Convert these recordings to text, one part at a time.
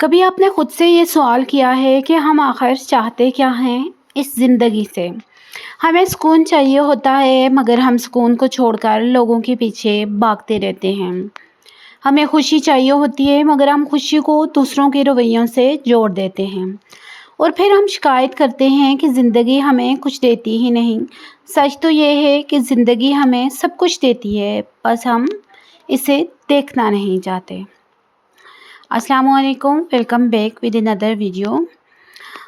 कभी आपने खुद से ये सवाल किया है कि हम आखिर चाहते क्या हैं इस ज़िंदगी से? हमें सुकून चाहिए होता है मगर हम सुकून को छोड़कर लोगों के पीछे भागते रहते हैं। हमें खुशी चाहिए होती है मगर हम खुशी को दूसरों के रवैयों से जोड़ देते हैं। और फिर हम शिकायत करते हैं कि ज़िंदगी हमें कुछ देती ही नहीं। सच तो ये है कि ज़िंदगी हमें सब कुछ देती है, बस हम इसे देखना नहीं चाहते। अस्सलाम वालेकुम, welcome back with another video.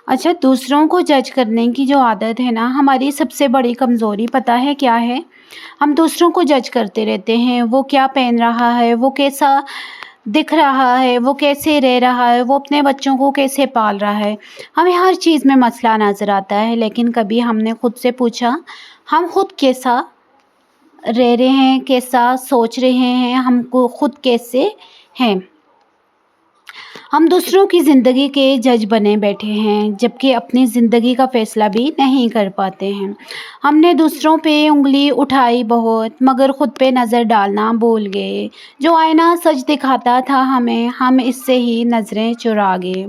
अच्छा, दूसरों को जज करने की जो आदत है ना, हमारी सबसे बड़ी कमज़ोरी पता है क्या है? हम दूसरों को जज करते रहते हैं। वो क्या पहन रहा है, वो कैसा दिख रहा है, वो कैसे रह रहा है, वो अपने बच्चों को कैसे पाल रहा है। हमें हर चीज़ में मसला नज़र आता है, लेकिन कभी हमने खुद से पूछा, हम खुद कैसा रह रहे हैं, कैसा सोच रहे हैं, हमको खुद कैसे हैं? हम दूसरों की ज़िंदगी के जज बने बैठे हैं, जबकि अपनी ज़िंदगी का फ़ैसला भी नहीं कर पाते हैं। हमने दूसरों पे उँगली उठाई बहुत, मगर खुद पे नज़र डालना भूल गए। जो आईना सच दिखाता था हमें, हम इससे ही नज़रें चुरा गए।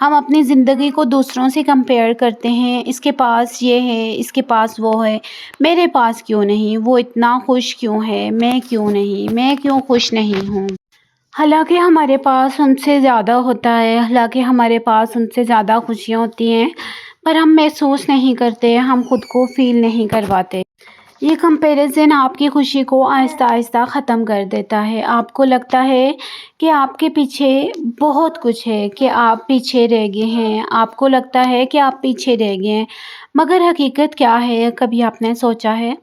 हम अपनी ज़िंदगी को दूसरों से कंपेयर करते हैं, इसके पास ये है, इसके पास वो है, मेरे पास क्यों नहीं, वो इतना खुश क्यों है, मैं क्यों नहीं, मैं क्यों खुश नहीं हूँ। हालाँकि हमारे पास उनसे ज़्यादा होता है, हालाँकि हमारे पास उनसे ज़्यादा खुशियाँ होती हैं, पर हम महसूस नहीं करते, हम खुद को फ़ील नहीं करवाते। ये कंपैरिज़न आपकी खुशी को आहिस्ता-आहिस्ता ख़त्म कर देता है। आपको लगता है कि आपके पीछे बहुत कुछ है, कि आप पीछे रह गए हैं। आपको लगता है कि आप पीछे रह गए हैं, मगर हकीकत क्या है, कभी आपने सोचा है?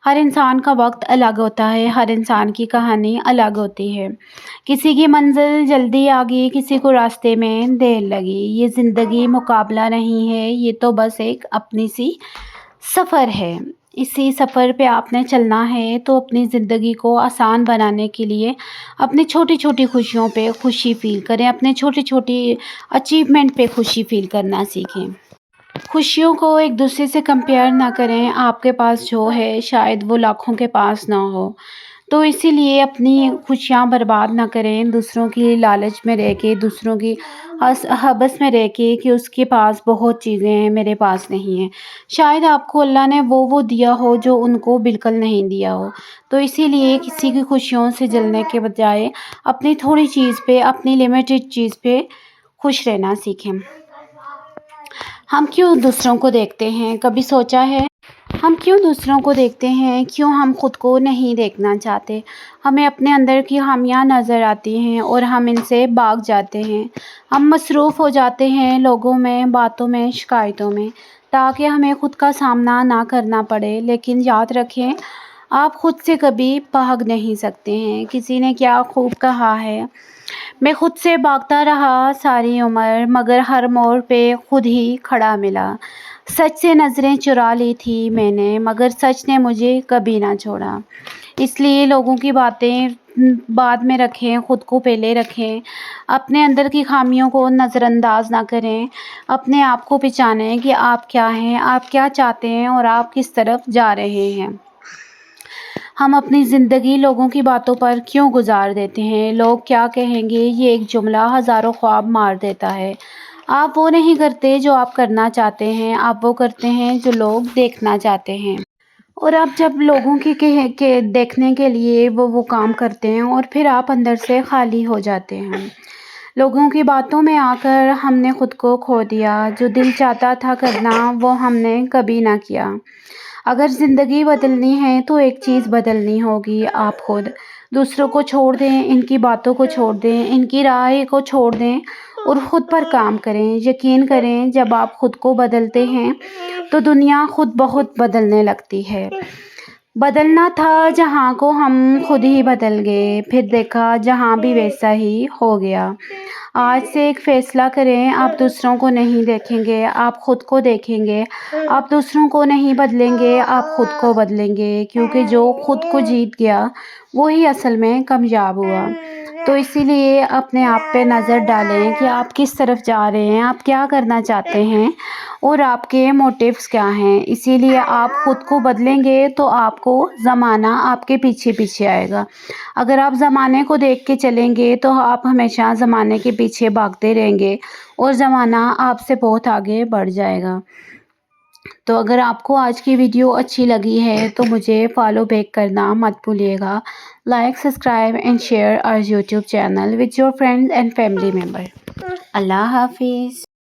हर इंसान का वक़्त अलग होता है, हर इंसान की कहानी अलग होती है। किसी की मंज़िल जल्दी आ गई, किसी को रास्ते में देर लगी। ये ज़िंदगी मुकाबला नहीं है, ये तो बस एक अपनी-सी सफ़र है। इसी सफ़र पे आपने चलना है, तो अपनी ज़िंदगी को आसान बनाने के लिए अपनी छोटी-छोटी खुशियों पे खुशी फ़ील करें, अपने छोटी-छोटी अचीवमेंट पे खुशी फ़ील करना सीखें। खुशियों को एक दूसरे से कंपेयर ना करें, आपके पास जो है शायद वो लाखों के पास ना हो। तो इसीलिए अपनी खुशियाँ बर्बाद ना करें, दूसरों की लालच में रह के, दूसरों की हवस में रह के कि उसके पास बहुत चीज़ें हैं, मेरे पास नहीं हैं। शायद आपको अल्लाह ने वो दिया हो जो उनको बिल्कुल नहीं दिया हो। तो इसीलिए किसी की खुशियों से जलने के बजाय अपनी थोड़ी चीज़ पे, अपनी लिमिटेड चीज़ पे खुश रहना सीखें। हम क्यों दूसरों को देखते हैं, कभी सोचा है? हम क्यों दूसरों को देखते हैं, क्यों हम खुद को नहीं देखना चाहते? हमें अपने अंदर की खामियां नज़र आती हैं और हम इनसे भाग जाते हैं। हम मसरूफ़ हो जाते हैं लोगों में, बातों में, शिकायतों में, ताकि हमें खुद का सामना ना करना पड़े। लेकिन याद रखें, आप खुद से कभी भाग नहीं सकते हैं। किसी ने क्या खूब कहा है, मैं खुद से भागता रहा सारी उम्र, मगर हर मोड़ पे खुद ही खड़ा मिला। सच से नज़रें चुरा ली थी मैंने, मगर सच ने मुझे कभी ना छोड़ा। इसलिए लोगों की बातें बाद में रखें, खुद को पहले रखें। अपने अंदर की खामियों को नज़रअंदाज ना करें। अपने आप को पहचानें कि आप क्या हैं, आप क्या चाहते हैं और आप किस तरफ जा रहे हैं। हम अपनी ज़िंदगी लोगों की बातों पर क्यों गुजार देते हैं? लोग क्या कहेंगे, ये एक जुमला हज़ारों ख्वाब मार देता है। आप वो नहीं करते जो आप करना चाहते हैं, आप वो करते हैं जो लोग देखना चाहते हैं। और आप जब लोगों के देखने के लिए वो काम करते हैं और फिर आप अंदर से खाली हो जाते हैं। लोगों की बातों में आकर हमने खुद को खो दिया, जो दिल चाहता था करना वो हमने कभी ना किया। अगर ज़िंदगी बदलनी है तो एक चीज़ बदलनी होगी, आप खुद। दूसरों को छोड़ दें, इनकी बातों को छोड़ दें, इनकी राय को छोड़ दें और ख़ुद पर काम करें। यकीन करें, जब आप खुद को बदलते हैं तो दुनिया खुद बहुत बदलने लगती है। बदलना था जहाँ को हम खुद ही बदल गए, फिर देखा जहाँ भी वैसा ही हो गया। आज से एक फ़ैसला करें, आप दूसरों को नहीं देखेंगे, आप खुद को देखेंगे। आप दूसरों को नहीं बदलेंगे, आप खुद को बदलेंगे, क्योंकि जो खुद को जीत गया वही असल में कामयाब हुआ। تو اسی لیے اپنے آپ پہ نظر ڈالیں کہ آپ کس طرف جا رہے ہیں، آپ کیا کرنا چاہتے ہیں اور آپ کے موٹیوز کیا ہیں۔ اسی لیے آپ خود کو بدلیں گے تو آپ کو زمانہ آپ کے پیچھے پیچھے آئے گا۔ اگر آپ زمانے کو دیکھ کے چلیں گے تو آپ ہمیشہ زمانے کے پیچھے بھاگتے رہیں گے اور زمانہ آپ سے بہت آگے بڑھ جائے گا۔ تو اگر آپ کو آج کی ویڈیو اچھی لگی ہے تو مجھے فالو بیک کرنا مت بھولیے گا۔ Like, subscribe and share our YouTube channel with your friends and family member۔ اللہ حافظ۔